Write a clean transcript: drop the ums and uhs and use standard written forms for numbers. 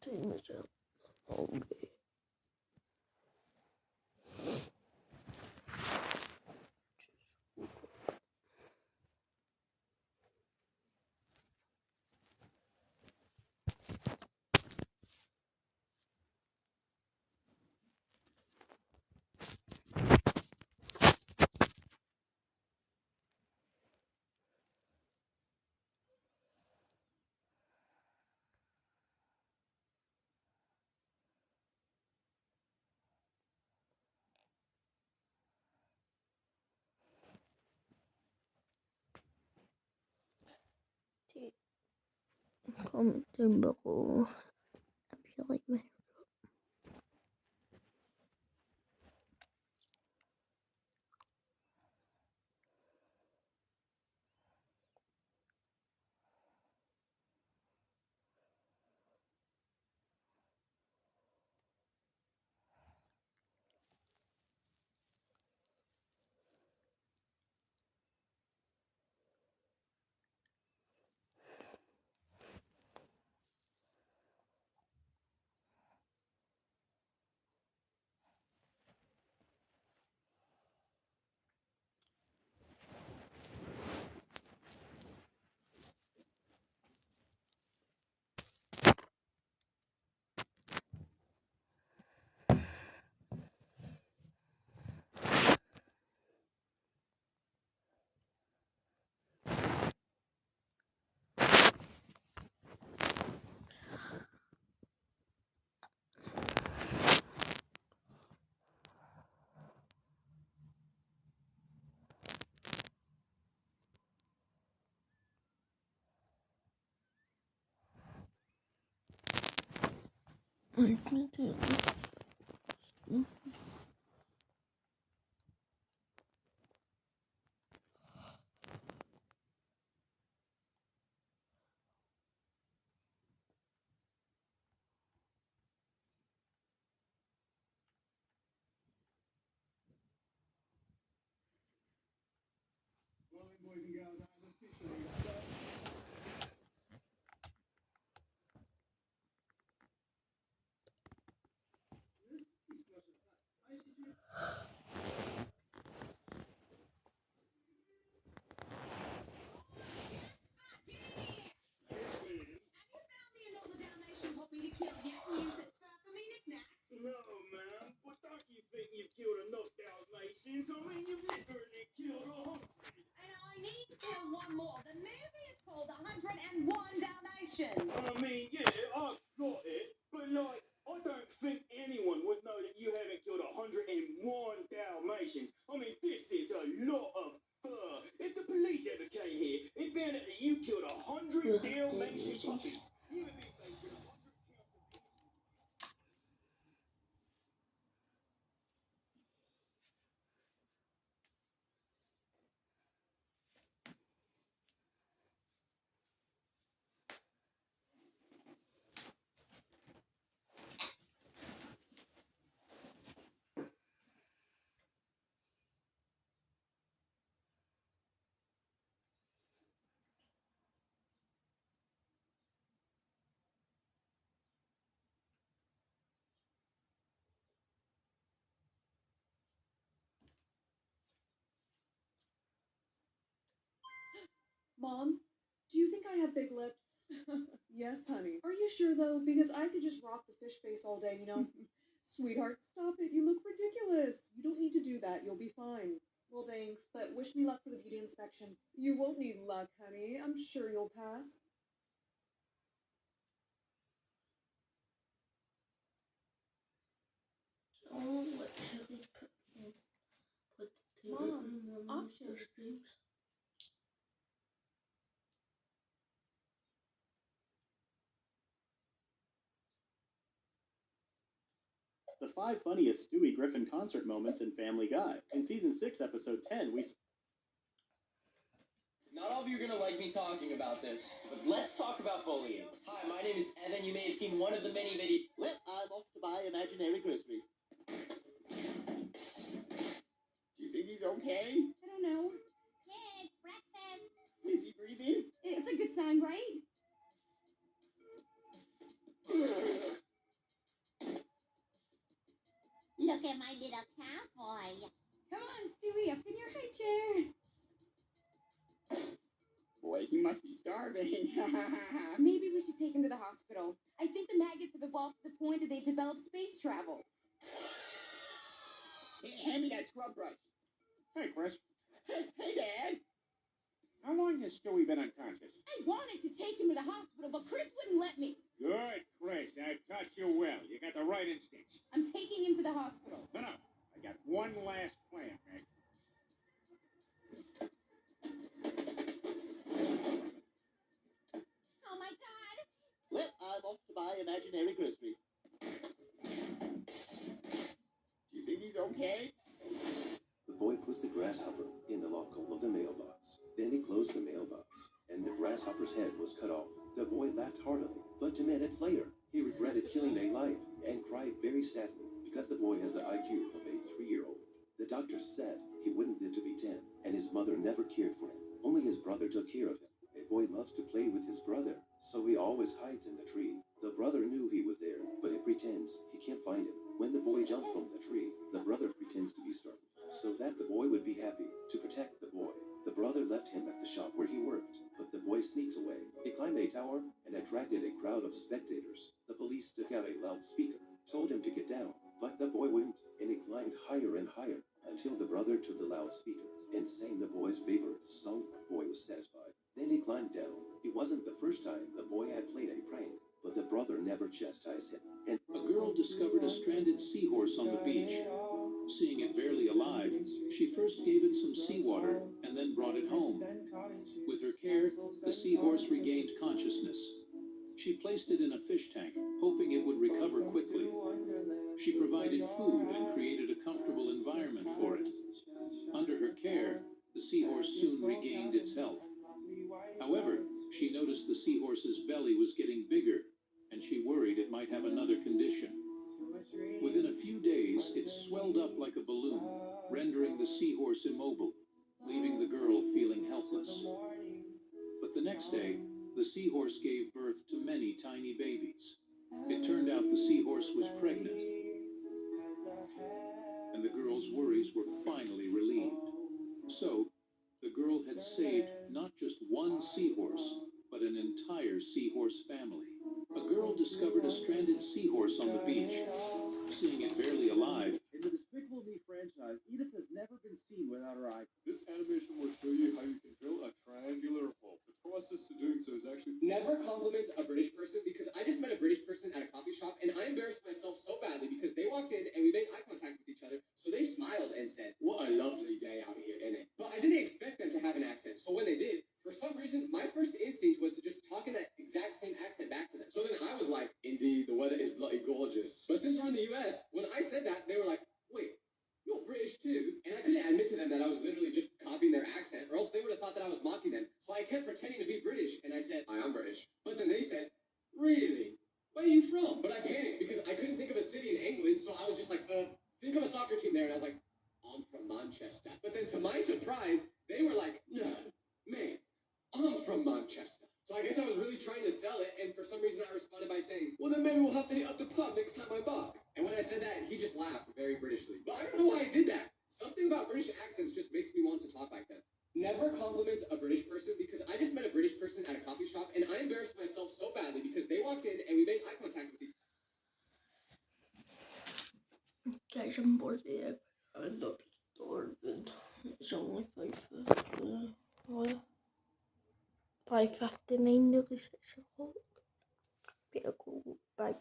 Take myself all day. Comment down below if you like my Boys and girls, I'm officially no, man. But don't you think you've killed enough Dalmatians? I mean, you've literally killed 100. And I need to kill one more. The movie is called 101 Dalmatians. I mean, yeah, I've got it. But, like, I don't think anyone would know that you haven't killed 101 Dalmatians. I mean, this is a lot of fur. If the police ever came here, it found out that you killed 100 Dalmatian puppies. You would be facing 100 counts of Mom, do you think I have big lips? Yes, honey. Are you sure, though? Because I could just rock the fish face all day, you know? Sweetheart, stop it. You look ridiculous. You don't need to do that. You'll be fine. Well, thanks, but wish me luck for the beauty inspection. You won't need luck, honey. I'm sure you'll pass. Oh, what should we put the Mom, in options. things? The 5 funniest Stewie Griffin concert moments in Family Guy. In season 6, episode 10, we. Not all of you are going to like me talking about this, but let's talk about bullying. Hi, my name is Evan. You may have seen one of the many videos. Well, I'm off to buy imaginary groceries. Do you think he's okay? I don't know. Kids, breakfast. Is he breathing? It's a good sign, right? here, my little cowboy. Come on, Stewie, up in your high chair. Boy, he must be starving. Maybe we should take him to the hospital. I think the maggots have evolved to the point that they've developed space travel. Hand me that scrub brush. Hey, Chris. Hey, Dad. How long has Stewie been unconscious? I wanted to take him to the hospital, but Chris wouldn't let me. Good, Chris. I taught you well. You got the right instincts. I'm taking him to the hospital. No. I got one last plan, Meg. Oh my God! Well, I'm off to buy imaginary groceries. Do you think he's okay? The boy puts the grasshopper in the lock hole of the mailbox. Then he closed the mailbox, and the grasshopper's head was cut off. The boy laughed heartily, but 2 minutes later, he regretted killing a life and cried very sadly because the boy has the IQ of a 3-year-old. The doctor said he wouldn't live to be 10, and his mother never cared for him. Only his brother took care of him. A boy loves to play with his brother, so he always hides in the tree. The brother knew he was there, but he pretends he can't find him. When the boy jumped from the tree, the brother pretends to be startled, so that the boy would be happy to protect the boy. The brother left him at the shop where he worked, but the boy sneaks away. He climbed a tower and attracted a crowd of spectators. The police took out a loudspeaker, told him to get down, but the boy wouldn't, and he climbed higher and higher until the brother took the loudspeaker and sang the boy's favorite song. The boy was satisfied. Then he climbed down. It wasn't the first time the boy had played a prank, but the brother never chastised him. And A girl discovered a stranded seahorse on the beach. Seeing it barely alive, she first gave it some seawater and then brought it home. With her care, the seahorse regained consciousness. She placed it in a fish tank, hoping it would recover quickly. She provided food and created a comfortable environment for it. Under her care, the seahorse soon regained its health. However, she noticed the seahorse's belly was getting bigger, and she worried it might have another condition. Within a few days, it swelled up like a balloon, rendering the seahorse immobile, leaving the girl feeling helpless. But the next day, the seahorse gave birth to many tiny babies. It turned out the seahorse was pregnant, and the girl's worries were finally relieved. So, the girl had saved not just one seahorse, but an entire seahorse family. A girl discovered a stranded seahorse on the beach. Seeing it barely alive, In the Despicable Me franchise, Edith has never been seen without her eye. This animation will show you how you can drill a triangular hole. The process to doing so is actually... Never compliment a British person because I just met a British person at a coffee shop and I embarrassed myself so badly because they walked in and we made eye contact with each other. So they smiled and said, "What a lovely day out here, innit?" But I didn't expect them to have an accent. So when they did, for some reason, my first instinct was to just talk in that exact same accent back to them. So then I was like, "Indeed, the weather is bloody gorgeous." But since we're in the US, when I said that, they were like, "Wait, you're British too?" And I couldn't admit to them that I was literally just copying their accent, or else they would have thought that I was mocking them. So I kept pretending to be British, and I said, "I am British." But then they said, "Really? Where are you from?" But I panicked because I couldn't think of a city in England, so I was just like, think of a soccer team there, and I was like, "I'm from Manchester." But then to my surprise, they were like, "No, man, I'm from Manchester." So I guess I was really trying to sell it, and for some reason I responded by saying, "Well, then maybe we'll have to hit up the pub next time I bark." And when I said that, he just laughed very Britishly. But I don't know why I did that. Something about British accents just makes me want to talk like that. Never compliment a British person because I just met a British person at a coffee shop, and I embarrassed myself so badly because they walked in and we made eye contact with each other. Guys, I'm bored here. I'm not starving. It's only 5:59, nearly 6 o'clock. Better go back.